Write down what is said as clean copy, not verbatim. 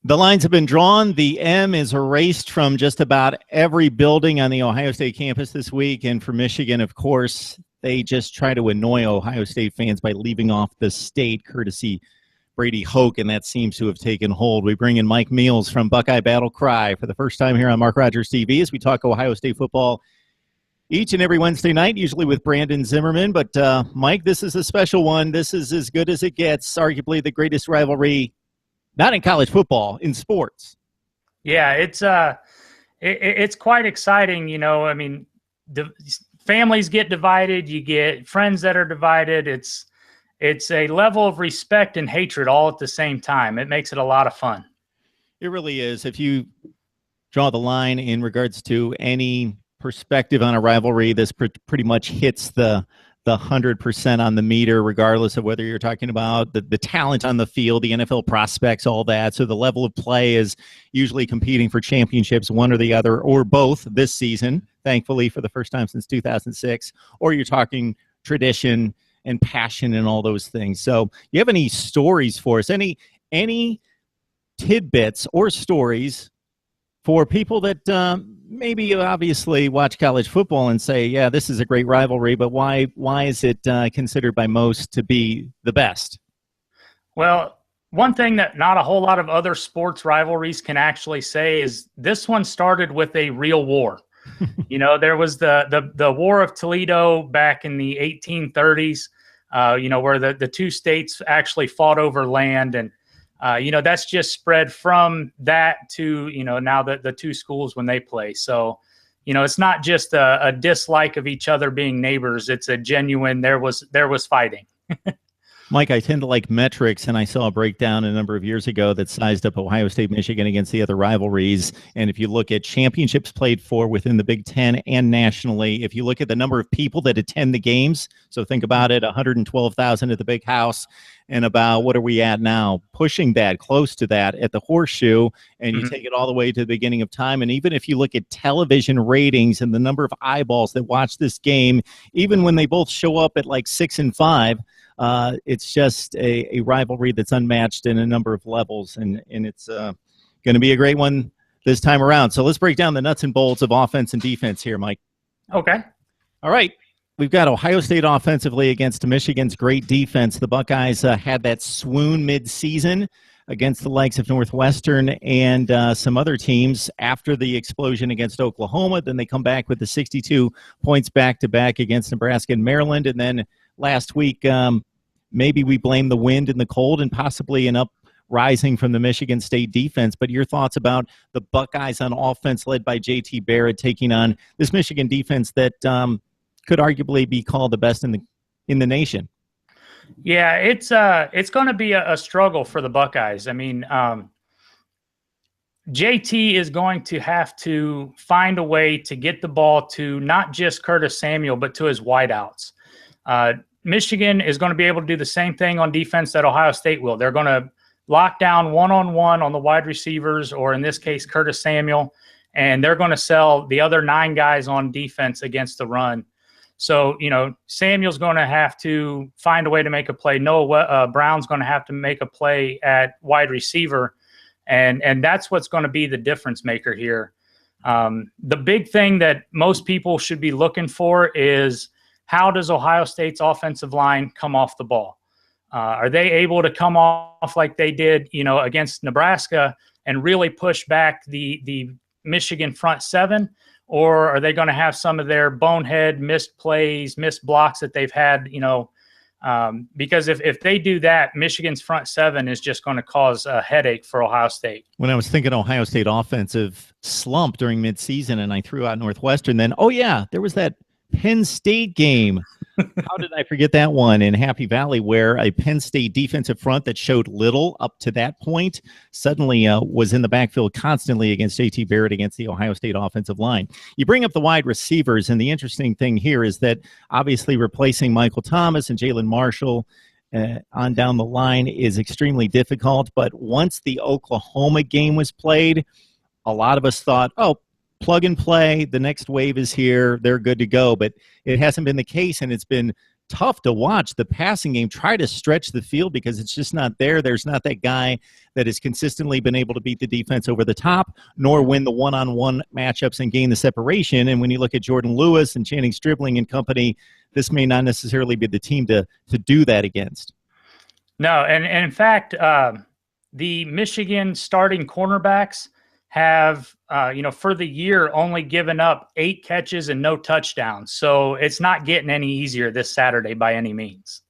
The lines have been drawn. The M is erased from just about every building on the Ohio State campus this week. And for Michigan, of course, they just try to annoy Ohio State fans by leaving off the state, courtesy Brady Hoke, and that seems to have taken hold. We bring in Mike Meihls from Buckeye Battle Cry for the first time here on Mark Rogers TV as we talk Ohio State football each and every Wednesday night, usually with Brandon Zimmerman. But, Mike, this is a special one. This is as good as it gets, arguably the greatest rivalry, not in college football, in sports. Yeah, it's quite exciting. You know, I mean, families get divided. You get friends that are divided. It's a level of respect and hatred all at the same time. It makes it a lot of fun. It really is. If you draw the line in regards to any perspective on a rivalry, this pretty much hits the 100% on the meter, regardless of whether you're talking about the talent on the field, the NFL prospects, all that. So the level of play is usually competing for championships, one or the other, or both this season, thankfully for the first time since 2006, or you're talking tradition and passion and all those things. So you have any stories for us, any tidbits or stories for people that maybe obviously watch college football and say, yeah, this is a great rivalry, but why is it considered by most to be the best? Well, one thing that not a whole lot of other sports rivalries can actually say is this one started with a real war. You know, there was the War of Toledo back in the 1830s, where the two states actually fought over land. And, that's just spread from that to, now the two schools when they play. So, it's not just a dislike of each other being neighbors. It's a genuine, there was fighting. Mike, I tend to like metrics, and I saw a breakdown a number of years ago that sized up Ohio State, Michigan against the other rivalries. And if you look at championships played for within the Big Ten and nationally, if you look at the number of people that attend the games, so think about it, 112,000 at the Big House, and about, what are we at now? Pushing that, close to that at the Horseshoe, and you take it all the way to the beginning of time. And even if you look at television ratings and the number of eyeballs that watch this game, even when they both show up at like 6 and 5, it's just a rivalry that's unmatched in a number of levels, and it's going to be a great one this time around. So let's break down the nuts and bolts of offense and defense here, Mike. Okay. All right. We've got Ohio State offensively against Michigan's great defense. The Buckeyes had that swoon mid-season against the likes of Northwestern and some other teams after the explosion against Oklahoma. Then they come back with the 62 points back-to-back against Nebraska and Maryland. And then last week, maybe we blame the wind and the cold and possibly an uprising from the Michigan State defense. But your thoughts about the Buckeyes on offense led by J.T. Barrett taking on this Michigan defense that could arguably be called the best in the nation? Yeah, it's going to be a struggle for the Buckeyes. I mean, JT is going to have to find a way to get the ball to not just Curtis Samuel, but to his wideouts. Michigan is going to be able to do the same thing on defense that Ohio State will. They're going to lock down one-on-one on the wide receivers, or in this case, Curtis Samuel, and they're going to sell the other 9 guys on defense against the run. So, Samuel's going to have to find a way to make a play. Noah Brown's going to have to make a play at wide receiver, and that's what's going to be the difference maker here. The big thing that most people should be looking for is, how does Ohio State's offensive line come off the ball? Are they able to come off like they did, against Nebraska and really push back the Michigan front 7? Or are they going to have some of their bonehead missed plays, missed blocks that they've had, because if they do that, Michigan's front 7 is just going to cause a headache for Ohio State. When I was thinking Ohio State offensive slump during midseason and I threw out Northwestern, then, oh yeah, there was that Penn State game. How did I forget that one in Happy Valley, where a Penn State defensive front that showed little up to that point suddenly was in the backfield constantly against J.T. Barrett against the Ohio State offensive line. You bring up the wide receivers, and the interesting thing here is that obviously replacing Michael Thomas and Jalen Marshall on down the line is extremely difficult. But once the Oklahoma game was played, a lot of us thought, oh, plug and play, the next wave is here, they're good to go. But it hasn't been the case, and it's been tough to watch the passing game try to stretch the field because it's just not there. There's not that guy that has consistently been able to beat the defense over the top, nor win the one-on-one matchups and gain the separation. And when you look at Jordan Lewis and Channing Stribling and company, this may not necessarily be the team to do that against. No, and in fact, the Michigan starting cornerbacks have, for the year only given up 8 catches and no touchdowns. So it's not getting any easier this Saturday by any means.